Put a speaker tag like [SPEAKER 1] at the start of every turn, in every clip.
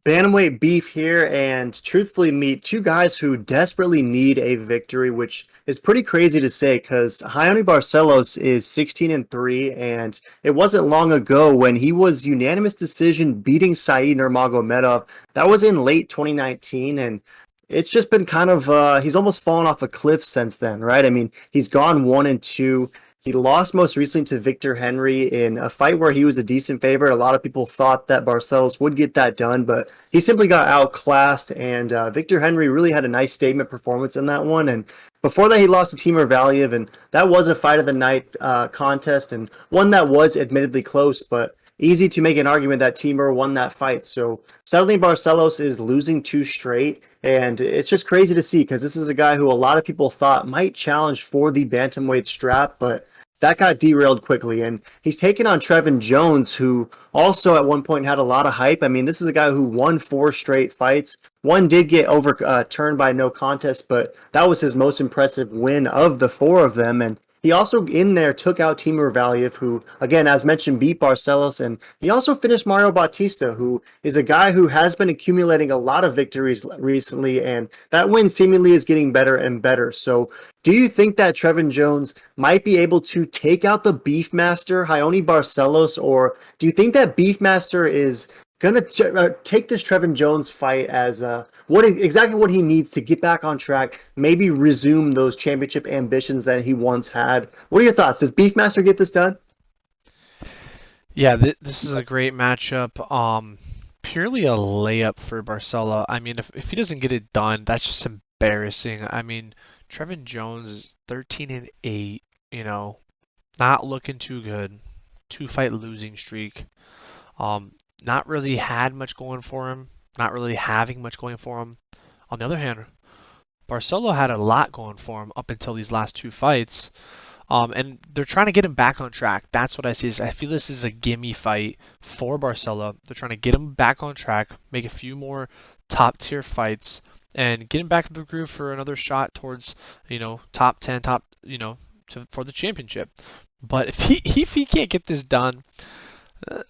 [SPEAKER 1] Bantamweight beef here, and truthfully, meet two guys who desperately need a victory, which is pretty crazy to say because Raoni Barcelos is 16-3, and it wasn't long ago when he was unanimous decision beating Said Nurmagomedov. That was in late 2019, and it's just been kind of he's almost fallen off a cliff since then, right? I mean, he's gone 1-2. He lost most recently to Victor Henry in a fight where he was a decent favorite. A lot of people thought that Barcelos would get that done, but he simply got outclassed. And Victor Henry really had a nice statement performance in that one. And before that, he lost to Timur Valiev, and that was a fight of the night contest, and one that was admittedly close, but easy to make an argument that Timur won that fight. So suddenly Barcelos is losing two straight, and it's just crazy to see because this is a guy who a lot of people thought might challenge for the bantamweight strap, but that got derailed quickly. And he's taken on Trevin Jones, who also at one point had a lot of hype. I mean, this is a guy who won four straight fights. One did get overturned by no contest, but that was his most impressive win of the four of them. And he also in there took out Timur Valiev, who, again, as mentioned, beat Barcelos. And he also finished Mario Bautista, who is a guy who has been accumulating a lot of victories recently. And that win seemingly is getting better and better. So do you think that Trevin Jones might be able to take out the Beefmaster, Raoni Barcelos, or do you think that Beefmaster is gonna take this Trevin Jones fight as exactly what he needs to get back on track, maybe resume those championship ambitions that he once had? What are your thoughts? Does Beefmaster get this done?
[SPEAKER 2] Yeah, this is a great matchup. Purely a layup for Barcelo. I mean, if he doesn't get it done, that's just embarrassing. I mean, Trevin Jones is 13-8, not looking too good. Two fight losing streak. Not really had much going for him. Not really having much going for him. On the other hand, Barcelo had a lot going for him up until these last two fights. And they're trying to get him back on track. That's what I see. I feel this is a gimme fight for Barcelo. They're trying to get him back on track, make a few more top tier fights, and get him back in the groove for another shot towards, top 10, for the championship. But if he can't get this done, uh,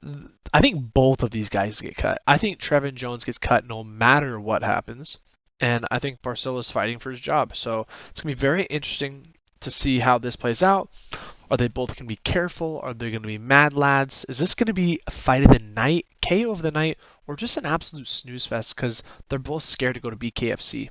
[SPEAKER 2] I think both of these guys get cut. I think Trevin Jones gets cut no matter what happens. And I think Barcelo's fighting for his job. So it's going to be very interesting to see how this plays out. Are they both going to be careful? Are they going to be mad lads? Is this going to be a fight of the night, KO of the night, or just an absolute snooze fest because they're both scared to go to BKFC?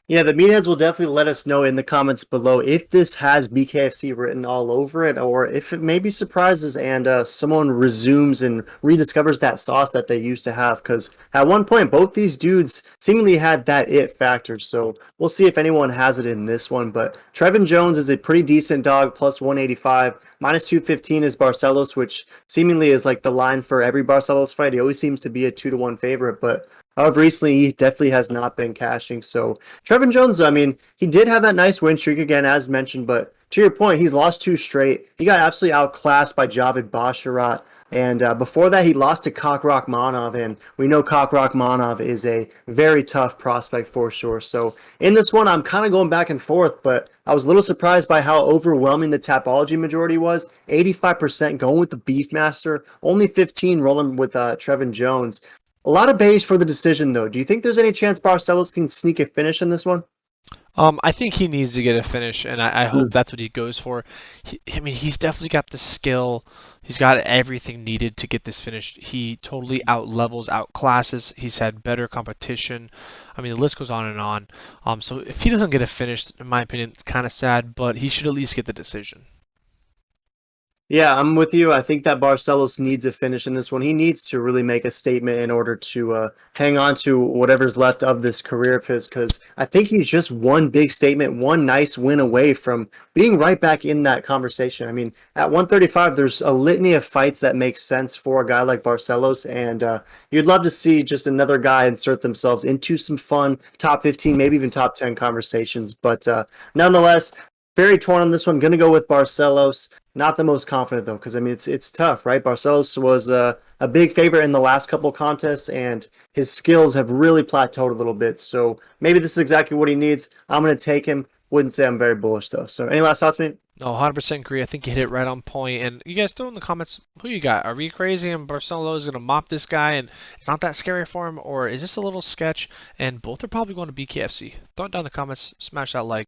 [SPEAKER 1] Yeah, the meatheads will definitely let us know in the comments below if this has BKFC written all over it, or if it maybe surprises and someone resumes and rediscovers that sauce that they used to have. Because at one point, both these dudes seemingly had that it factor. So we'll see if anyone has it in this one. But Trevin Jones is a pretty decent dog, plus 185. Minus 215 is Barcelos, which seemingly is like the line for every Barcelos fight. He always seems to be a 2-1 favorite, but however, recently he definitely has not been cashing. So Trevin Jones, I mean, he did have that nice win streak again, as mentioned, but to your point, he's lost two straight. He got absolutely outclassed by Javid Basharat. And before that, he lost to Kokrak Manov, and we know Kokrak Manov is a very tough prospect for sure. So in this one, I'm kind of going back and forth, but I was a little surprised by how overwhelming the Tapology majority was. 85% going with the Beefmaster, only 15 rolling with Trevin Jones. A lot of beige for the decision, though. Do you think there's any chance Barcelos can sneak a finish in this one?
[SPEAKER 2] I think he needs to get a finish, and I hope that's what he goes for. I mean, he's definitely got the skill. He's got everything needed to get this finished. He totally out levels, out classes. He's had better competition. I mean, the list goes on and on. So if he doesn't get a finish, in my opinion, it's kind of sad, but he should at least get the decision.
[SPEAKER 1] Yeah, I'm with you. I think that Barcelos needs a finish in this one. He needs to really make a statement in order to hang on to whatever's left of this career of his, because I think he's just one big statement, one nice win away from being right back in that conversation. I mean, at 135, there's a litany of fights that make sense for a guy like Barcelos, and you'd love to see just another guy insert themselves into some fun top 15, maybe even top 10 conversations. But nonetheless, very torn on this one. Going to go with Barcelos. Not the most confident though, because I mean it's tough, right? Barcelos was a big favorite in the last couple contests, and his skills have really plateaued a little bit. So maybe this is exactly what he needs. I'm going to take him. Wouldn't say I'm very bullish though. So any last thoughts, mate?
[SPEAKER 2] No, 100% agree. I think you hit it right on point. And you guys throw in the comments who you got. Are we crazy and Barcelo is going to mop this guy and it's not that scary for him? Or is this a little sketch? And both are probably going to BKFC. Throw it down in the comments. Smash that like.